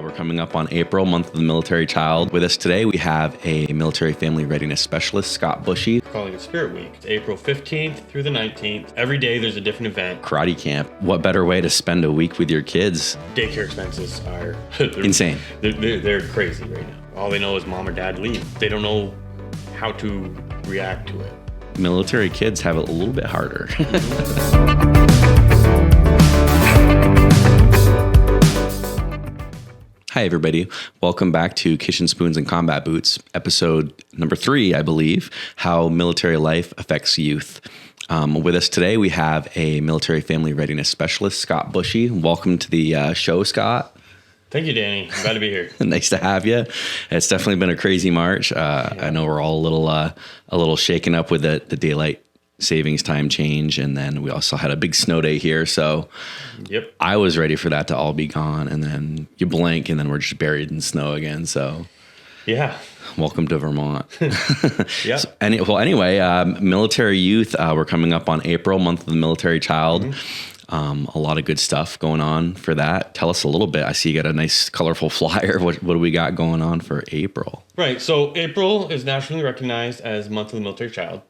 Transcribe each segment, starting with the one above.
We're coming up on April, month of the military child. With us today, we have a military family readiness specialist, Scott Bushey. We're calling it Spirit Week. It's April 15th through the 19th. Every day there's a different event. Karate camp. What better way to spend a week with your kids? Daycare expenses are insane. They're crazy right now. All they know is mom or dad leave. They don't know how to react to it. Military kids have it a little bit harder. Hi, everybody. Welcome back to Kitchen Spoons and Combat Boots, episode number 3, I believe, How Military Life Affects Youth. With us today, we have a military family readiness specialist, Scott Bushey. Welcome to the show, Scott. Thank you, Danny. I'm glad to be here. Nice to have you. It's definitely been a crazy March. I know we're all a little shaken up with the daylight savings time change, and then we also had a big snow day here. So, yep, I was ready for that to all be gone, and then you blink, and then we're just buried in snow again. So, yeah, welcome to Vermont. Yeah. Anyway, military youth. We're coming up on April, month of the military child. Mm-hmm. A lot of good stuff going on for that. Tell us a little bit. I see you got a nice colorful flyer. What do we got going on for April? Right. So April is nationally recognized as Month of the Military Child.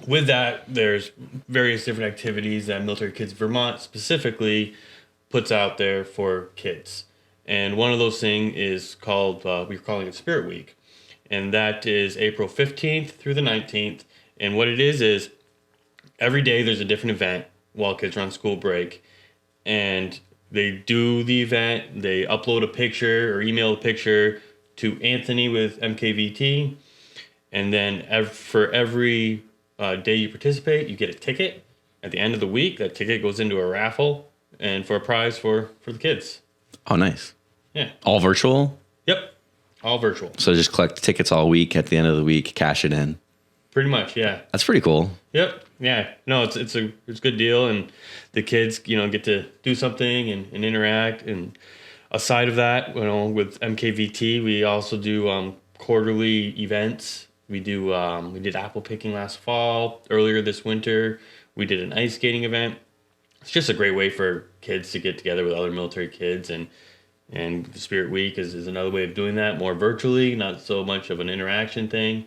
With that, there's various different activities that Military Kids Vermont specifically puts out there for kids. And one of those things is called, we're calling it Spirit Week. And that is April 15th through the 19th. And what it is every day there's a different event while kids are on school break. And they do the event, they upload a picture or email a picture to Anthony with MKVT. And then for every day you participate, you get a ticket. At the end of the week, that ticket goes into a raffle and for a prize for the kids. Oh, nice. Yeah. All virtual? Yep. All virtual. So just collect tickets all week. At the end of the week, cash it in. Pretty much, yeah. That's pretty cool. Yep. Yeah. No, it's a good deal, and the kids, get to do something and interact. And aside of that, with MKVT, we also do quarterly events. We did apple picking last fall. Earlier this winter, we did an ice skating event. It's just a great way for kids to get together with other military kids, and the Spirit Week is another way of doing that, more virtually, not so much of an interaction thing.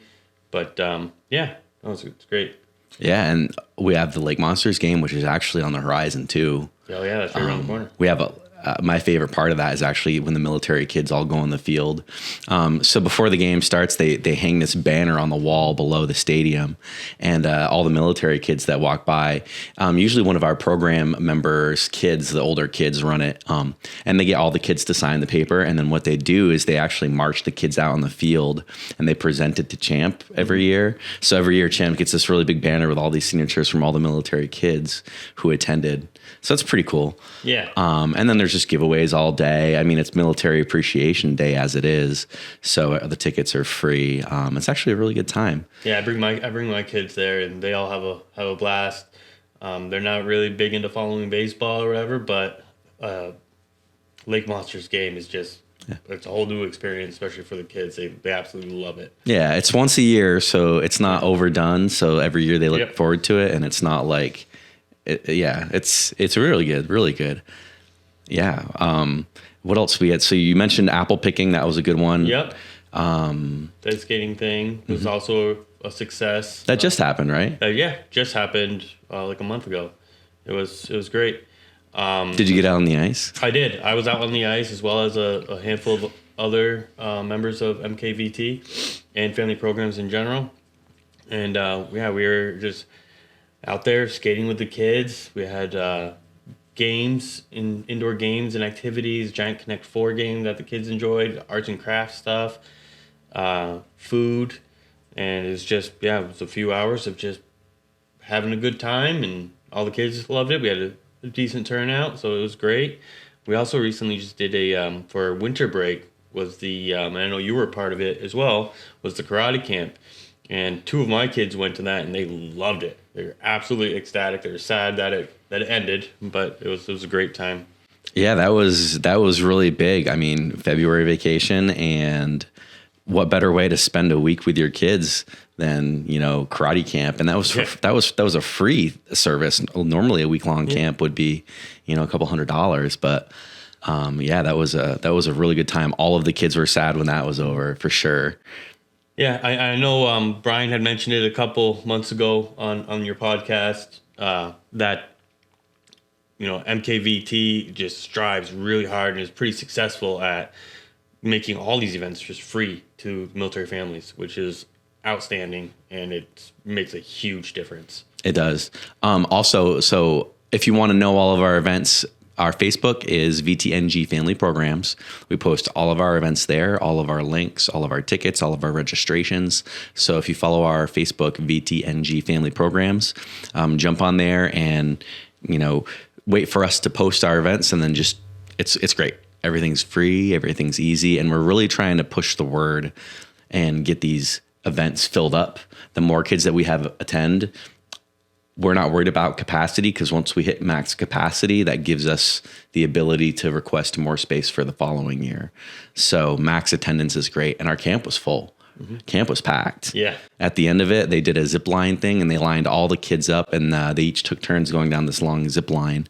But it's great. Yeah, and we have the Lake Monsters game, which is actually on the horizon too. Oh yeah, that's right around the corner. We have my favorite part of that is actually when the military kids all go on the field. So before the game starts, they hang this banner on the wall below the stadium, and all the military kids that walk by, usually one of our program members' kids, the older kids, run it, and they get all the kids to sign the paper. And then what they do is they actually march the kids out on the field, and they present it to Champ every year. So every year, Champ gets this really big banner with all these signatures from all the military kids who attended. So that's pretty cool. Yeah. And then there's just giveaways all day. I mean, it's Military Appreciation Day as it is, so the tickets are free. It's actually a really good time. Yeah, I bring my kids there, and they all have a blast. They're not really big into following baseball or whatever, but Lake Monsters game is just it's a whole new experience, especially for the kids. They absolutely love it. Yeah, it's once a year, so it's not overdone. So every year they look forward to it, and it's not like. It's really good. Yeah. What else we had? So you mentioned apple picking. That was a good one. Yep. The ice skating thing was also a success. That just happened, right? Just happened like a month ago. It was great. Did you get out on the ice? I did. I was out on the ice as well as a handful of other members of MKVT and family programs in general. And we were just out there skating with the kids. We had indoor games and activities, Giant Connect 4 game that the kids enjoyed, arts and crafts stuff, food, and it was a few hours of just having a good time, and all the kids loved it. We had a decent turnout, so it was great. We also recently just did for winter break was and I know you were a part of it as well, was the karate camp. And 2 of my kids went to that, and they loved it. They were absolutely ecstatic. They were sad that it ended, but it was a great time. Yeah, that was really big. I mean, February vacation, and what better way to spend a week with your kids than karate camp? And that was a free service. Normally, a week long camp would be a couple $100, but Yeah, that was a really good time. All of the kids were sad when that was over, for sure. Yeah, I know Brian had mentioned it a couple months ago on your podcast, that MKVT just strives really hard and is pretty successful at making all these events just free to military families, which is outstanding, and it makes a huge difference. It does. Also, so if you want to know all of our events, our Facebook is VTNG Family Programs. We post all of our events there, all of our links, all of our tickets, all of our registrations. So if you follow our Facebook VTNG Family Programs, jump on there and wait for us to post our events, and then just it's great. Everything's free, everything's easy, and we're really trying to push the word and get these events filled up. The more kids that we have attend, we're not worried about capacity, because once we hit max capacity, that gives us the ability to request more space for the following year. So max attendance is great, and our camp was full. Mm-hmm. Camp was packed. Yeah. At the end of it, they did a zip line thing, and they lined all the kids up, and they each took turns going down this long zip line.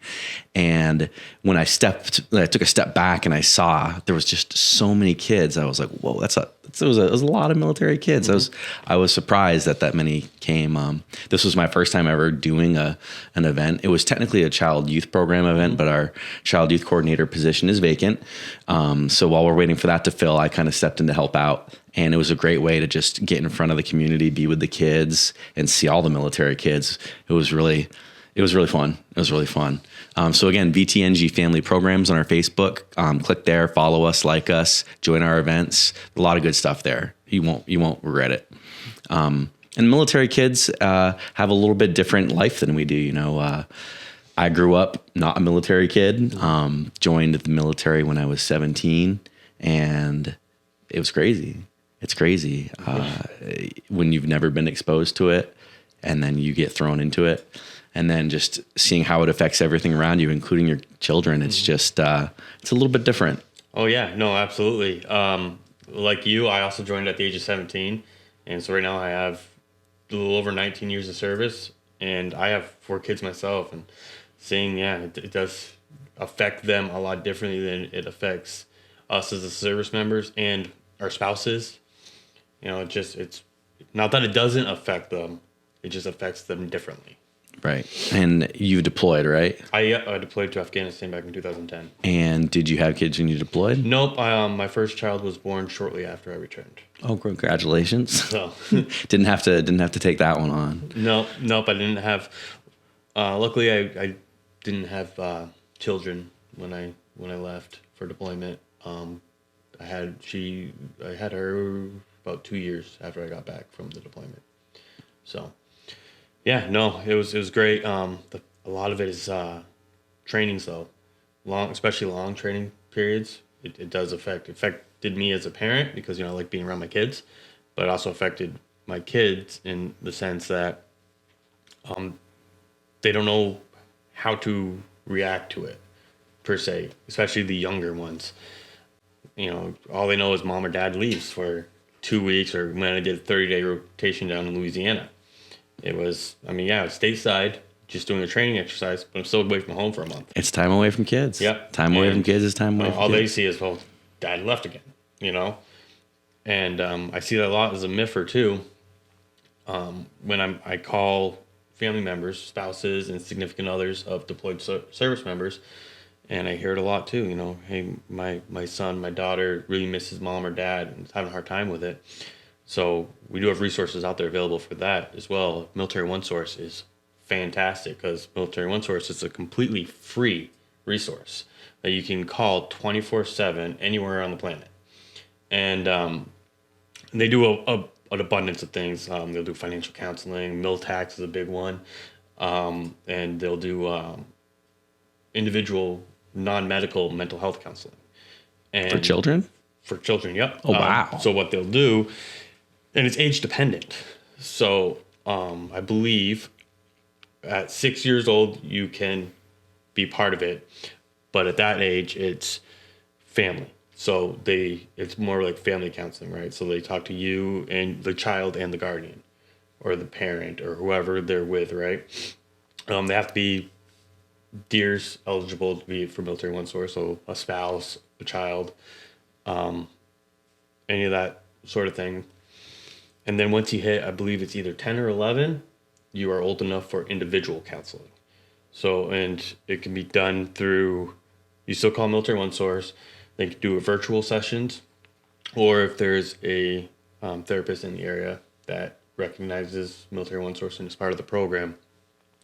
And when I took a step back and I saw there was just so many kids, I was like, whoa, it was a lot of military kids. Mm-hmm. I was surprised that many came. This was my first time ever doing an event. It was technically a child youth program event, but our child youth coordinator position is vacant. So while we're waiting for that to fill, I kind of stepped in to help out. And it was a great way to just get in front of the community, be with the kids, and see all the military kids. It was really fun. It was really fun. So again, VTNG Family Programs on our Facebook. Click there, follow us, like us, join our events. A lot of good stuff there. You won't regret it. And military kids have a little bit different life than we do. I grew up not a military kid. Joined the military when I was 17, and it was crazy. It's crazy when you've never been exposed to it, and then you get thrown into it, and then just seeing how it affects everything around you, including your children. It's just it's a little bit different. Oh yeah, no, absolutely. Like you, I also joined at the age of 17, and so right now I have a little over 19 years of service, and I have 4 kids myself, and seeing it does affect them a lot differently than it affects us as the service members and our spouses. It's not that it doesn't affect them, it just affects them differently. Right. And you deployed, right? I deployed to Afghanistan back in 2010. And did you have kids when you deployed? Nope. My first child was born shortly after I returned. Oh, congratulations! So didn't have to take that one on. Nope. I didn't have. Luckily, I didn't have children when I left for deployment. I had her about 2 years after I got back from the deployment. So, yeah, no, it was great. A lot of it is trainings though, especially long training periods. It does affected me as a parent, because I like being around my kids, but it also affected my kids in the sense that they don't know how to react to it per se, especially the younger ones. All they know is mom or dad leaves for 2 weeks, or when I did a 30-day rotation down in Louisiana. It was, it's stateside, just doing a training exercise, but I'm still away from home for a month. It's time away from kids. Yep. Time away from kids is time away from all kids. they see is, well, dad left again, And I see that a lot as a MIFer too. When I call family members, spouses, and significant others of deployed service members, and I hear it a lot too, hey, my son, my daughter really misses mom or dad and is having a hard time with it. So we do have resources out there available for that as well. Military One Source is fantastic, because Military One Source is a completely free resource that you can call 24/7 anywhere on the planet. And they do an abundance of things. They'll do financial counseling, mil tax is a big one, and they'll do individual non-medical mental health counseling. And for children? For children, yep. Oh, wow. So what they'll do, and it's age dependent. So I believe at 6 years old, you can be part of it. But at that age, it's family. So it's more like family counseling, right? So they talk to you and the child and the guardian, or the parent, or whoever they're with, right? They have to be deer's eligible to be for military one source, so a spouse, a child, any of that sort of thing. And then once you hit, I believe it's either 10 or 11, you are old enough for individual counseling. So, and it can be done through, you still call military one source, they can do virtual sessions, or if there's a therapist in the area that recognizes military one source and is part of the program,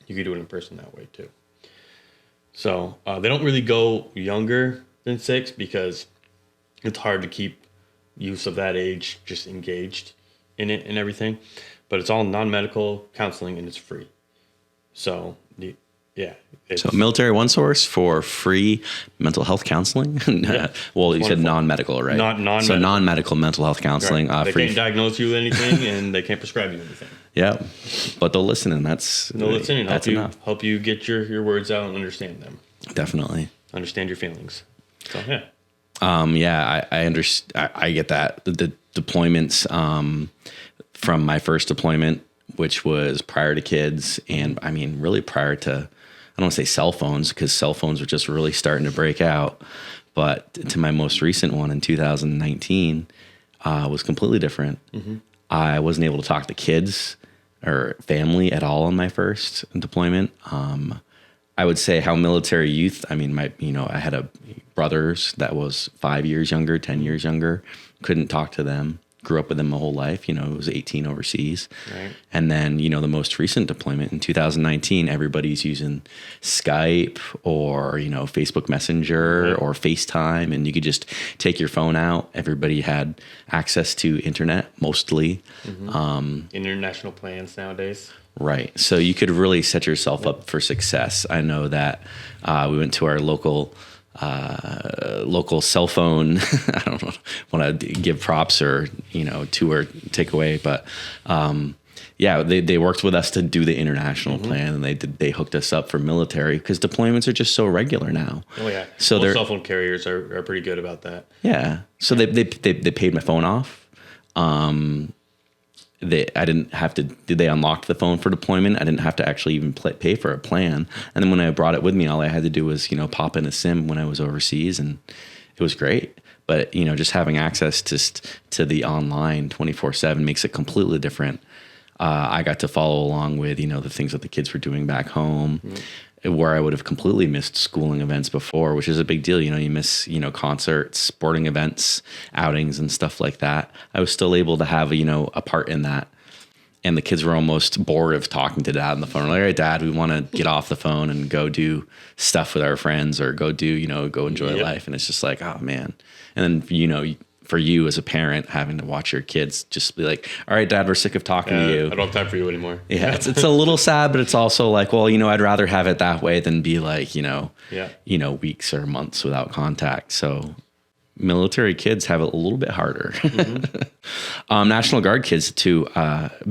you can do it in person that way too. So they don't really go younger than 6 because it's hard to keep youth of that age just engaged in it and everything. But it's all non-medical counseling and it's free. So yeah. So military one source for free mental health counseling. Yeah. Well, you said non-medical, right? Non-medical. So non-medical mental health counseling. Right. They free. can't diagnose you with anything and they can't prescribe you anything. Yeah, but they'll llisten, and that's help you get your words out and understand them. Definitely Understand your feelings. So yeah. I understand. I get that. The deployments from my first deployment, which was prior to kids, and I mean really prior to, I don't want to say cell phones because cell phones were just really starting to break out, but to my most recent one in 2019 was completely different. Mm-hmm. I wasn't able to talk to kids or family at all on my first deployment. I would say how military youth, I mean, I had a brothers that was 5 years younger, 10 years younger, couldn't talk to them, grew up with them my whole life, it was 18 overseas. Right. And then, the most recent deployment in 2019, everybody's using Skype or, Facebook Messenger or FaceTime, and you could just take your phone out. Everybody had access to internet, mostly. Mm-hmm. International plans nowadays. Right. So you could really set yourself up for success. I know that we went to our local cell phone. I don't want to give props or, tour takeaway, but they worked with us to do the international plan, and they hooked us up for military because deployments are just so regular now. Oh yeah. So most cell phone carriers are pretty good about that. Yeah. So they paid my phone off. They unlocked the phone for deployment. I didn't have to actually even pay for a plan. And then when I brought it with me, all I had to do was, pop in a SIM when I was overseas, and it was great. But, just having access to the online 24/7 makes it completely different. I got to follow along with, the things that the kids were doing back home, where I would have completely missed schooling events before, which is a big deal. You miss, concerts, sporting events, outings and stuff like that. I was still able to have, a part in that. And the kids were almost bored of talking to dad on the phone. Like, all right, dad, we want to get off the phone and go do stuff with our friends or go enjoy life. And it's just like, oh man. And then, for you as a parent, having to watch your kids just be like, all right, dad, we're sick of talking to you. I don't have time for you anymore. Yeah, it's a little sad, but it's also like, well, I'd rather have it that way than be like, weeks or months without contact. So military kids have it a little bit harder. Mm-hmm. National Guard kids too,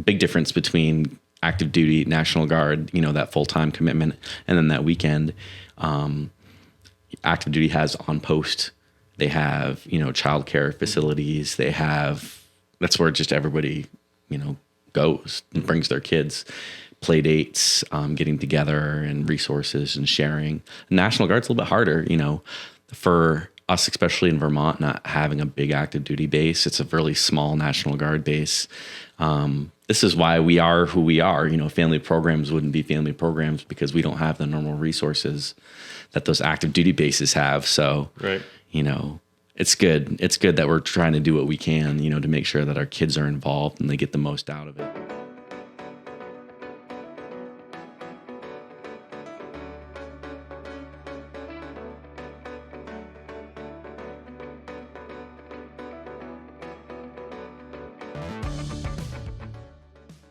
big difference between active duty, National Guard, that full-time commitment, and then that weekend. Active duty has on post. They have, childcare facilities. That's where just everybody, goes and brings their kids, play dates, getting together and resources and sharing. National Guard's a little bit harder, for us, especially in Vermont, not having a big active duty base. It's a really small National Guard base. This is why we are who we are. Family programs wouldn't be family programs because we don't have the normal resources that those active duty bases have. So, right. It's good. It's good that we're trying to do what we can, to make sure that our kids are involved and they get the most out of it.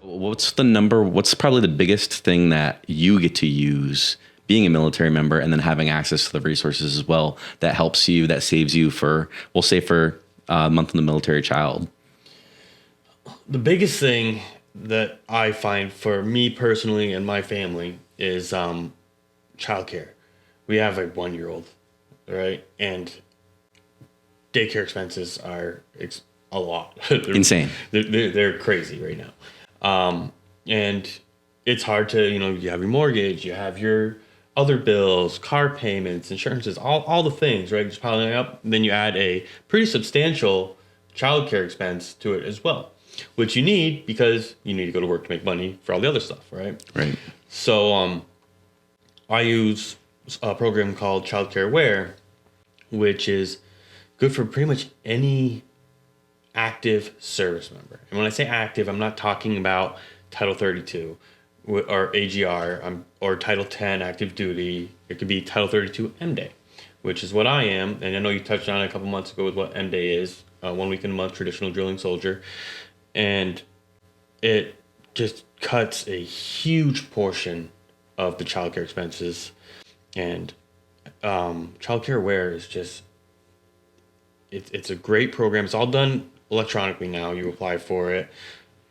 What's probably the biggest thing that you get to use being a military member and then having access to the resources as well that helps you, that saves you for a month in the military child? The biggest thing that I find for me personally and my family is childcare. We have a 1-year-old, right? And daycare expenses are a lot. Insane. They're crazy right now. And it's hard to, you have your mortgage, you have your other bills, car payments, insurances, all the things, right? Just piling up. Then you add a pretty substantial childcare expense to it as well, which you need because you need to go to work to make money for all the other stuff, right? Right. So I use a program called Childcare Aware, which is good for pretty much any active service member. And when I say active, I'm not talking about Title 32 or AGR or Title 10 active duty. It could be Title 32 M-Day, which is what I am. And I know you touched on it a couple months ago with what M-Day is, 1 week in a month, traditional drilling soldier. And it just cuts a huge portion of the childcare expenses. And Childcare Aware is just, it's a great program. It's all done electronically now. You apply for it.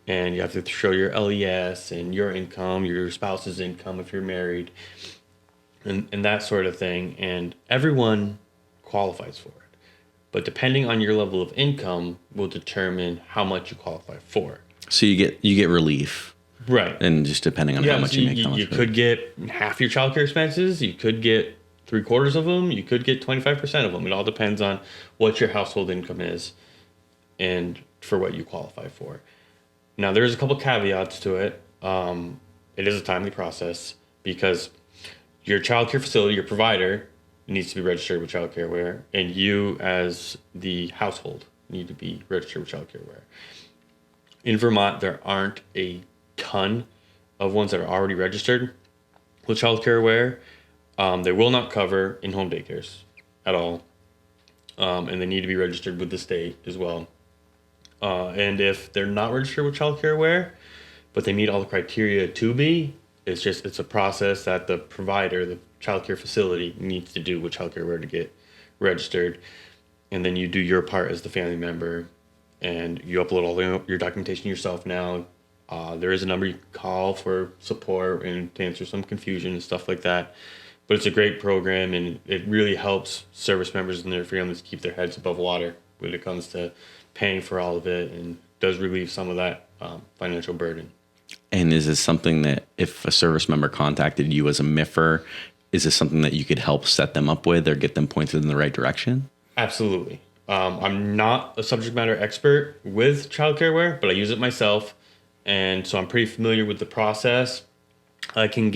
And you have to show your LES and your income, your spouse's income if you're married, and that sort of thing. And everyone qualifies for it. But depending on your level of income will determine how much you qualify for. So you get relief. Right. And just depending on how much you make. You could get half your childcare expenses. You could get 3/4 of them. You could get 25% of them. It all depends on what your household income is and for what you qualify for. Now, there's a couple caveats to it. It is a timely process because your childcare facility, your provider, needs to be registered with Childcare Aware, and you, as the household, need to be registered with Childcare Aware. In Vermont, there aren't a ton of ones that are already registered with Childcare Aware. They will not cover in-home daycares at all, and they need to be registered with the state as well. And if they're not registered with Childcare Aware, but they meet all the criteria to be, it's a process that the provider, the childcare facility, needs to do with Childcare Aware to get registered. And then you do your part as the family member, and you upload all your documentation yourself now. There is a number you can call for support and to answer some confusion and stuff like that. But it's a great program, and it really helps service members and their families keep their heads above water when it comes to paying for all of it, and does relieve some of that financial burden. And is this something that if a service member contacted you as a MIFer, is this something that you could help set them up with or get them pointed in the right direction? Absolutely. I'm not a subject matter expert with Childcare Aware, but I use it myself, and so I'm pretty familiar with the process. I can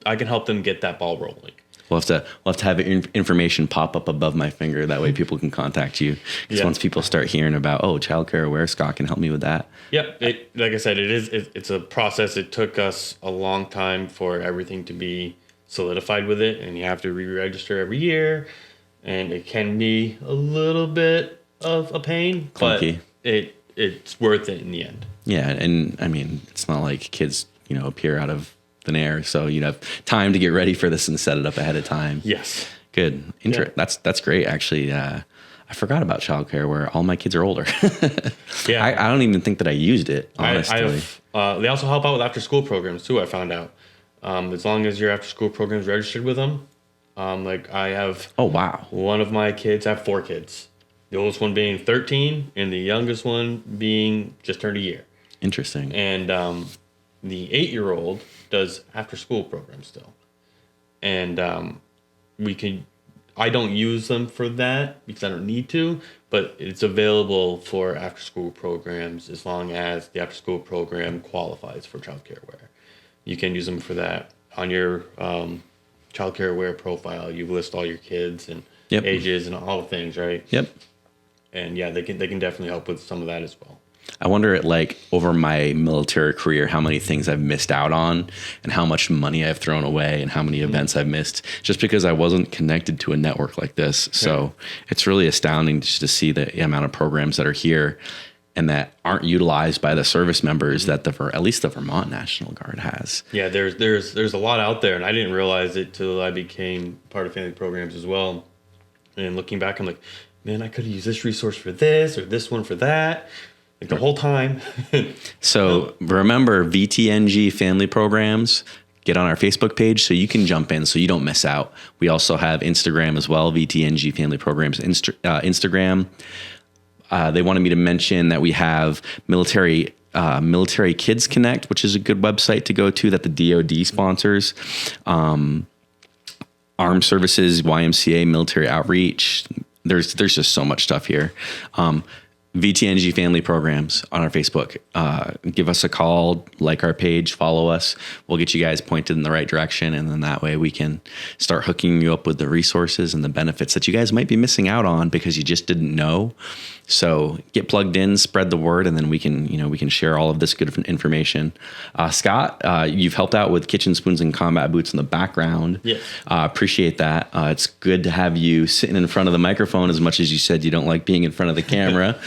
help them get that ball rolling. We'll have to have information pop up above my finger. That way people can contact you. Because once people start hearing about, Childcare Aware, Scott can help me with that. Yep. Like I said, it's a process. It took us a long time for everything to be solidified with it. And you have to re-register every year. And it can be a little bit of a pain. Clunky. But it's worth it in the end. Yeah. And I mean, it's not like kids, appear out of thin air, so you'd have time to get ready for this and set it up ahead of time. Yes. Good. That's great. Actually, I forgot about Childcare where all my kids are older. Yeah. I don't even think that I used it, honestly. They also help out with after school programs too, I found out. As long as your after school program's registered with them. Like I have one of my kids, I have 4 kids. The oldest one being 13 and the youngest one being just turned a year. Interesting. And the 8-year-old does after school programs still. And I don't use them for that because I don't need to, but it's available for after school programs as long as the after school program qualifies for Childcare Aware. You can use them for that. On your Childcare Aware profile, you list all your kids and ages and all the things, right? Yep. And yeah, they can definitely help with some of that as well. I wonder over my military career, how many things I've missed out on and how much money I've thrown away and how many events I've missed just because I wasn't connected to a network like this. So it's really astounding just to see the amount of programs that are here and that aren't utilized by the service members that at least the Vermont National Guard has. Yeah, there's a lot out there, and I didn't realize it till I became part of family programs as well. And looking back, I'm like, man, I could have used this resource for this or this one for that. Like the whole time. So remember, VTNG family programs, get on our Facebook page so you can jump in so you don't miss out. We also have Instagram as well, VTNG family programs, Instagram. They wanted me to mention that we have Military Kids Connect, which is a good website to go to that the DoD sponsors. armed services, YMCA, military outreach. There's just so much stuff here. VTNG family programs on our Facebook. Give us a call, like our page, follow us. We'll get you guys pointed in the right direction. And then that way we can start hooking you up with the resources and the benefits that you guys might be missing out on because you just didn't know. So get plugged in, spread the word, and then we can share all of this good information. Scott, you've helped out with kitchen spoons and combat boots in the background. Yes. Appreciate that. It's good to have you sitting in front of the microphone as much as you said you don't like being in front of the camera.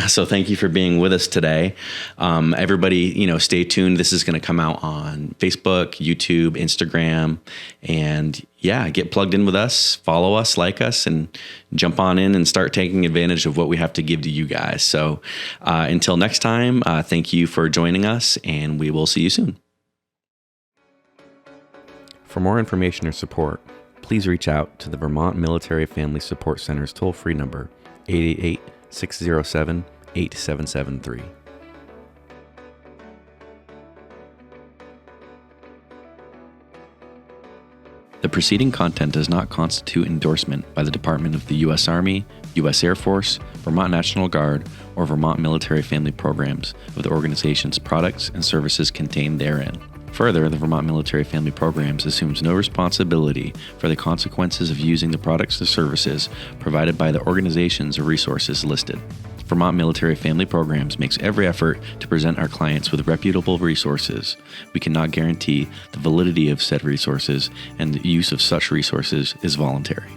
So thank you for being with us today. Everybody, stay tuned. This is going to come out on Facebook, YouTube, Instagram, and get plugged in with us, follow us, like us, and jump on in and start taking advantage of what we have to give to you guys. So until next time, thank you for joining us, and we will see you soon. For more information or support, please reach out to the Vermont Military Family Support Center's toll-free number, 888-607-8773. The preceding content does not constitute endorsement by the Department of the U.S. Army, U.S. Air Force, Vermont National Guard, or Vermont Military Family Programs of the organization's products and services contained therein. Further, the Vermont Military Family Programs assumes no responsibility for the consequences of using the products or services provided by the organizations or resources listed. Vermont Military Family Programs makes every effort to present our clients with reputable resources. We cannot guarantee the validity of said resources, and the use of such resources is voluntary.